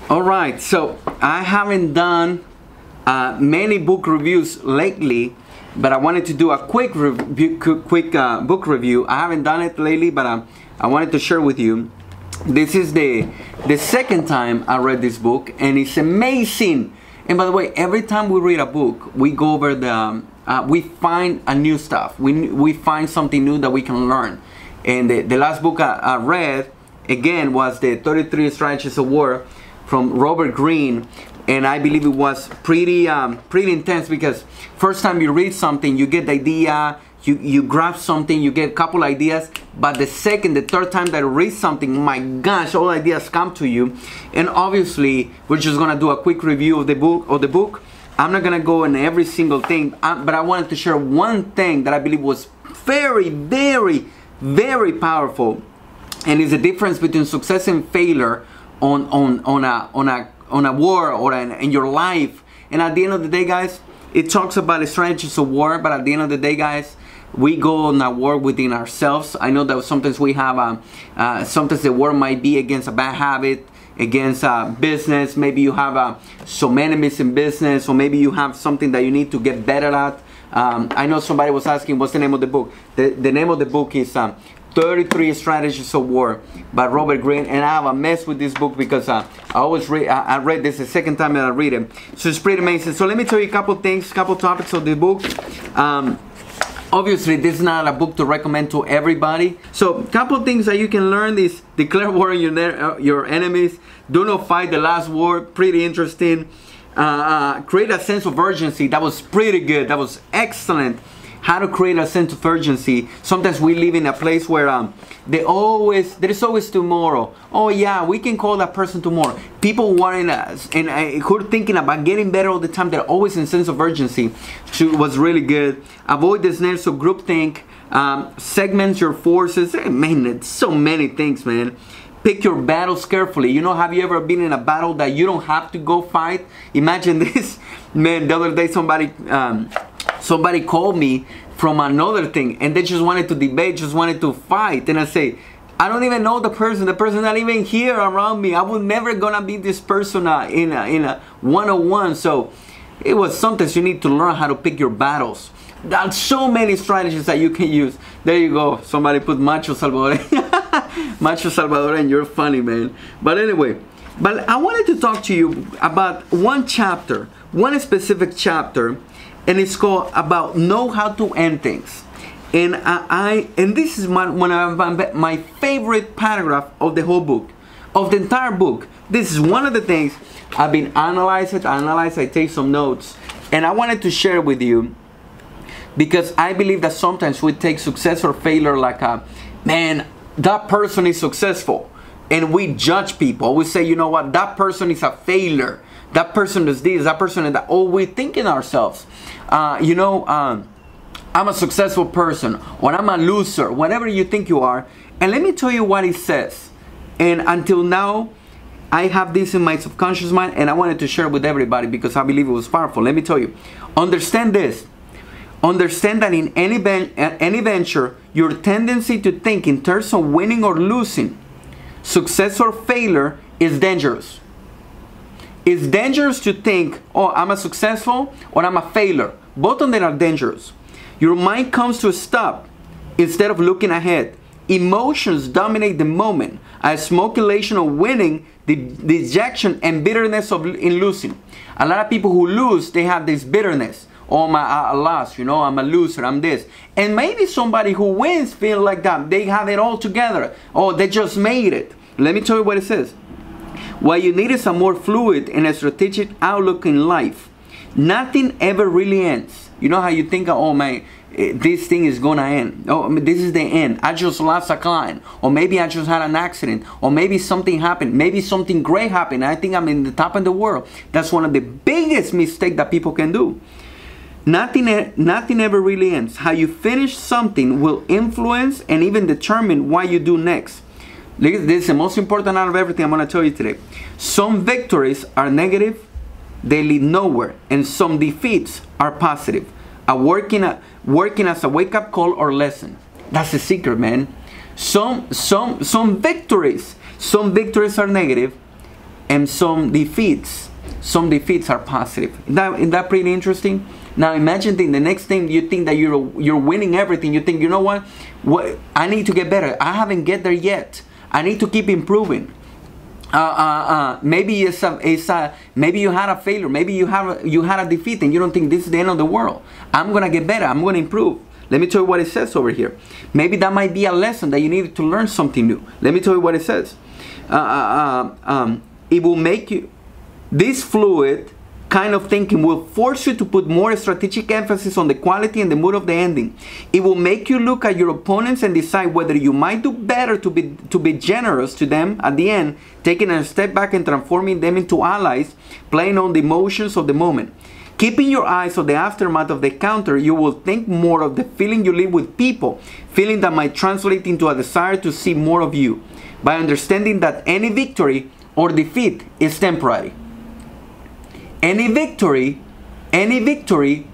All right, so I haven't done many book reviews lately, but I wanted to do a quick book review. I haven't done it lately, but I wanted to share with you. This is the second time I read this book, and it's amazing. And by the way, every time we read a book, we go over we find a new stuff. We find something new that we can learn. And the last book I read, again, was the 33 Strategies of War from Robert Greene. And I believe it was pretty intense, because first time you read something, you get the idea, you grab something, you get a couple ideas, but the second, the third time that you read something, my gosh, all ideas come to you. And obviously, we're just gonna do a quick review of the book. I'm not gonna go in every single thing, but I wanted to share one thing that I believe was very, very, very powerful, and is the difference between success and failure on a war or in your life. And at the end of the day, guys, it talks about the strategies of war, but at the end of the day, guys, we go on a war within ourselves. I know that sometimes we have sometimes the war might be against a bad habit, against business. Maybe you have some enemies in business, or maybe you have something that you need to get better at. I know somebody was asking, what's the name of the book? The name of the book is 33 Strategies of War by Robert Greene. And I have a mess with this book because I read this the second time that I read it. So it's pretty amazing. So let me tell you a couple things, couple topics of the book. Obviously, this is not a book to recommend to everybody. So a couple things that you can learn is declare war on your enemies. Do not fight the last war. Pretty interesting. Create a sense of urgency. That was pretty good. That was excellent. How to create a sense of urgency. Sometimes we live in a place where there is always tomorrow. Oh yeah, we can call that person tomorrow. People wanting us and who are thinking about getting better all the time. They're always in sense of urgency. So it was really good. Avoid the snares of groupthink. Segment your forces. Man, it's so many things, man. Pick your battles carefully. You know, have you ever been in a battle that you don't have to go fight? Imagine this, man. The other day, somebody called me from another thing, and they just wanted to debate, just wanted to fight. And I say, I don't even know the person. The person's not even here around me. I would never gonna be this person in a one-on-one. So it was something you need to learn how to pick your battles. There's so many strategies that you can use. There you go. Somebody put Macho Salvadoreño. Macho Salvadoreño, you're funny, man. But anyway, I wanted to talk to you about one chapter, one specific chapter, and it's called about know how to end things. And and this is one of my favorite paragraph of the whole book, of the entire book. This is one of the things I've been analyzing. I take some notes, and I wanted to share with you, because I believe that sometimes we take success or failure like man, that person is successful, and we judge people. We say, you know what, that person is a failure. That person is this, that person is that. Oh, we think in ourselves, I'm a successful person, or I'm a loser, whatever you think you are. And let me tell you what it says. And until now, I have this in my subconscious mind, and I wanted to share with everybody because I believe it was powerful. Let me tell you. Understand this. Understand that in any venture, your tendency to think in terms of winning or losing, success or failure, is dangerous. It's dangerous to think, oh, I'm a successful or I'm a failure. Both of them are dangerous. Your mind comes to a stop instead of looking ahead. Emotions dominate the moment. A small elation of winning, the dejection and bitterness in losing. A lot of people who lose, they have this bitterness. Oh, I lost, I'm a loser, I'm this. And maybe somebody who wins feel like that. They have it all together. Oh, they just made it. Let me tell you what it says. What you need is a more fluid and a strategic outlook in life. Nothing ever really ends. You know how you think, oh man, this thing is gonna end. Oh, this is the end. I just lost a client. Or maybe I just had an accident. Or maybe something happened. Maybe something great happened. I think I'm in the top of the world. That's one of the biggest mistakes that people can do. Nothing ever really ends. How you finish something will influence and even determine what you do next. This is the most important out of everything I'm going to tell you today. Some victories are negative, they lead nowhere, and some defeats are positive. Working as a wake-up call or lesson. That's the secret, man. Some victories are negative, and some defeats are positive. Isn't that pretty interesting? Now imagine the next thing you think that you're winning everything. You think, you know what I need to get better. I haven't get there yet. I need to keep improving. Maybe maybe you had a failure. Maybe you had a defeat, and you don't think this is the end of the world. I'm gonna get better. I'm gonna improve. Let me tell you what it says over here. Maybe that might be a lesson that you need to learn something new. Let me tell you what it says. It will make you, this fluid kind of thinking will force you to put more strategic emphasis on the quality and the mood of the ending. It will make you look at your opponents and decide whether you might do better to be generous to them at the end, taking a step back and transforming them into allies, playing on the emotions of the moment. Keeping your eyes on the aftermath of the counter, you will think more of the feeling you live with people, feeling that might translate into a desire to see more of you, by understanding that any victory or defeat is temporary. Any victory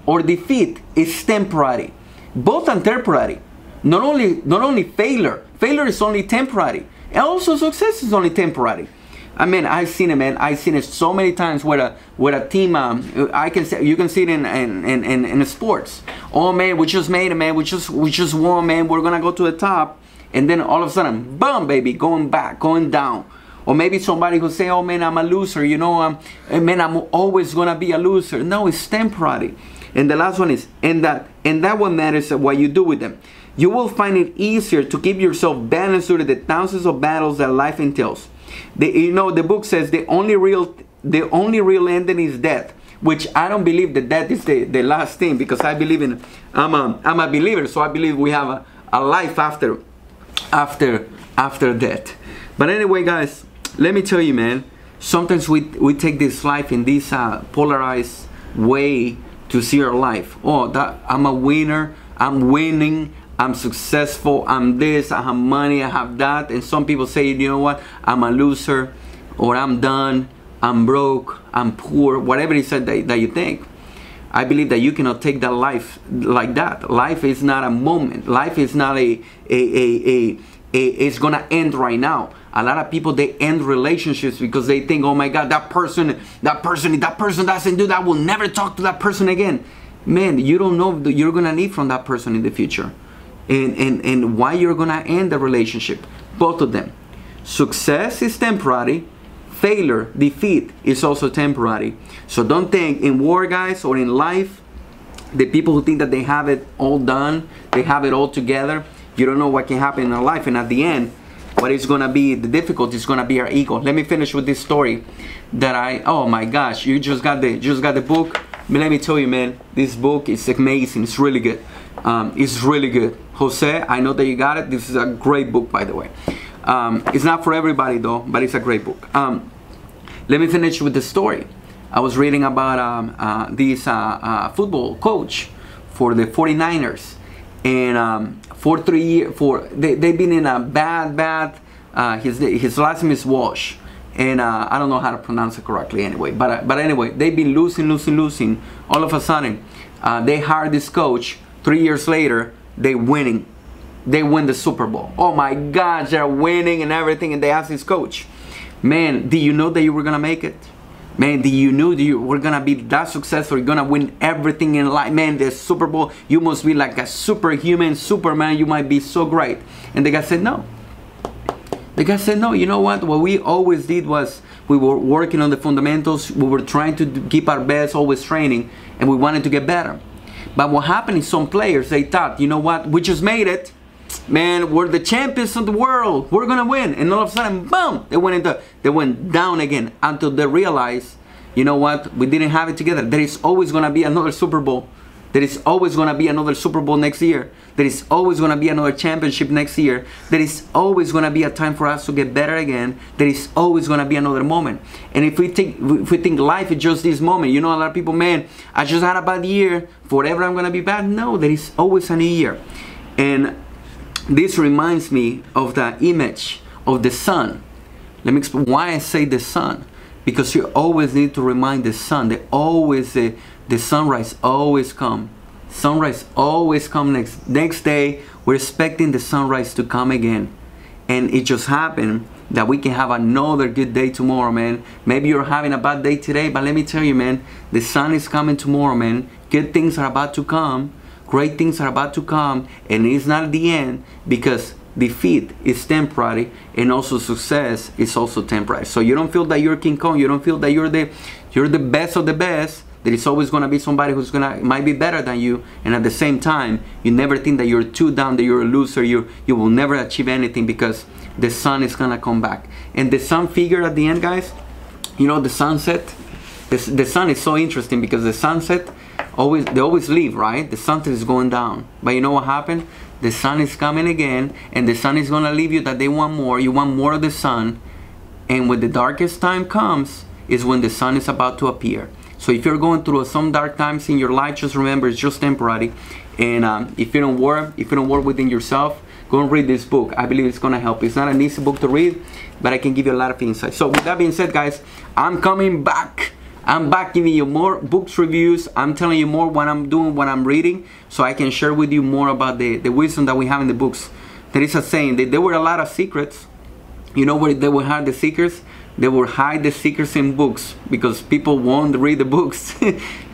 or defeat is temporary. Both are temporary. Not only failure is only temporary. And also success is only temporary. I mean, I've seen it, man. I've seen it so many times where a team, you can see it in sports. Oh man, we just made it, man. We just won, man. We're gonna go to the top, and then all of a sudden, boom, baby, going down. Or maybe somebody who say, oh man, I'm a loser, you know, man, I'm always gonna be a loser. No, it's temporary. And the last one is, and that what matters is what you do with them. You will find it easier to keep yourself balanced through the thousands of battles that life entails. The book says the only real ending is death, which I don't believe that death is the last thing, because I believe in, I'm a believer, so I believe we have a life after death. But anyway, guys, let me tell you, man, sometimes we take this life in this polarized way to see our life. Oh, that I'm a winner, I'm winning, I'm successful, I'm this, I have money, I have that. And some people say, you know what, I'm a loser, or I'm done, I'm broke, I'm poor, whatever it is that you think. I believe that you cannot take that life like that. Life is not a moment. Life is not it's gonna end right now. A lot of people, they end relationships because they think, oh my God, that person doesn't do that, will never talk to that person again. Man, you don't know that you're gonna need from that person in the future. And why you're gonna end the relationship. Both of them. Success is temporary. Failure, defeat is also temporary. So don't think in war, guys, or in life, the people who think that they have it all done, they have it all together, you don't know what can happen in their life. And at the end, what is going to be the difficulty is going to be our ego. Let me finish with this story that oh my gosh, you just got the book. Let me tell you, man, this book is amazing. It's really good. It's really good. Jose, I know that you got it. This is a great book, by the way. It's not for everybody though, but it's a great book. Let me finish with the story. I was reading about this football coach for the 49ers. And for 3 years, they've been in a bad. His last name is Walsh, and I don't know how to pronounce it correctly anyway. But anyway, they've been losing. All of a sudden, they hired this coach. 3 years later, they're winning. They win the Super Bowl. Oh my gosh, they're winning and everything. And they asked this coach, man, do you know that you were gonna make it? Man, do you know that you were gonna be that successful? You're gonna win everything in life. Man, the Super Bowl, you must be like a superhuman, Superman. You might be so great. And the guy said no. The guy said no. You know what? What we always did was we were working on the fundamentals. We were trying to keep our best, always training, and we wanted to get better. But what happened is some players, they thought, you know what? We just made it. Man, we're the champions of the world. We're gonna win. And all of a sudden, boom! They went down again until they realized, you know what? We didn't have it together. There is always gonna be another Super Bowl. There is always gonna be another Super Bowl next year. There is always gonna be another championship next year. There is always gonna be a time for us to get better again. There is always gonna be another moment. And if we think life is just this moment, you know, a lot of people, man, I just had a bad year. Forever I'm gonna be bad. No, there is always a new year. And this reminds me of the image of the sun. Let me explain why I say the sun. Because you always need to remind the sun. The sunrise always come. Sunrise always come next day. We're expecting the sunrise to come again. And it just happened that we can have another good day tomorrow, man. Maybe you're having a bad day today, but let me tell you, man, the sun is coming tomorrow, man. Good things are about to come. Great things are about to come. And it's not the end, because defeat is temporary, and also success is also temporary. So you don't feel that you're King Kong. You don't feel that you're the best of the best. There is always going to be somebody who's might be better than you, and at the same time, you never think that you're too down, that you're a loser. You will never achieve anything, because the sun is going to come back. And the sun figure at the end, guys, you know, the sunset, the sun is so interesting, because the sunset, they always leave, right? The sunset is going down. But you know what happened? The sun is coming again, and the sun is going to leave you that they want more. You want more of the sun. And when the darkest time comes is when the sun is about to appear. So if you're going through some dark times in your life, just remember it's just temporary. And if you don't work within yourself, go and read this book. I believe it's going to help. It's not an easy book to read, but I can give you a lot of insight. So with that being said, guys, I'm coming back. I'm back giving you more books reviews. I'm telling you more what I'm doing, what I'm reading, so I can share with you more about the wisdom that we have in the books. There is a saying that there were a lot of secrets. You know where they will hide the secrets? They will hide the secrets in books, because people won't read the books.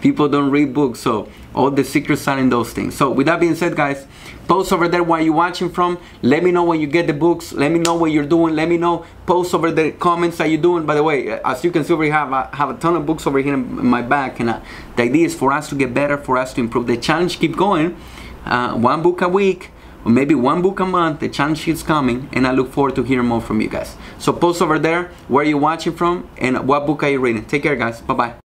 People don't read books, so all the secrets are in those things. So with that being said, guys, post over there where you're watching from. Let me know when you get the books. Let me know what you're doing. Let me know. Post over the comments that you're doing. By the way, as you can see, we have a ton of books over here in my back, and the idea is for us to get better, for us to improve. The challenge keep going. One book a week, or maybe one book a month. The challenge is coming, and I look forward to hearing more from you guys. So post over there where you're watching from and what book are you reading. Take care, guys. Bye bye.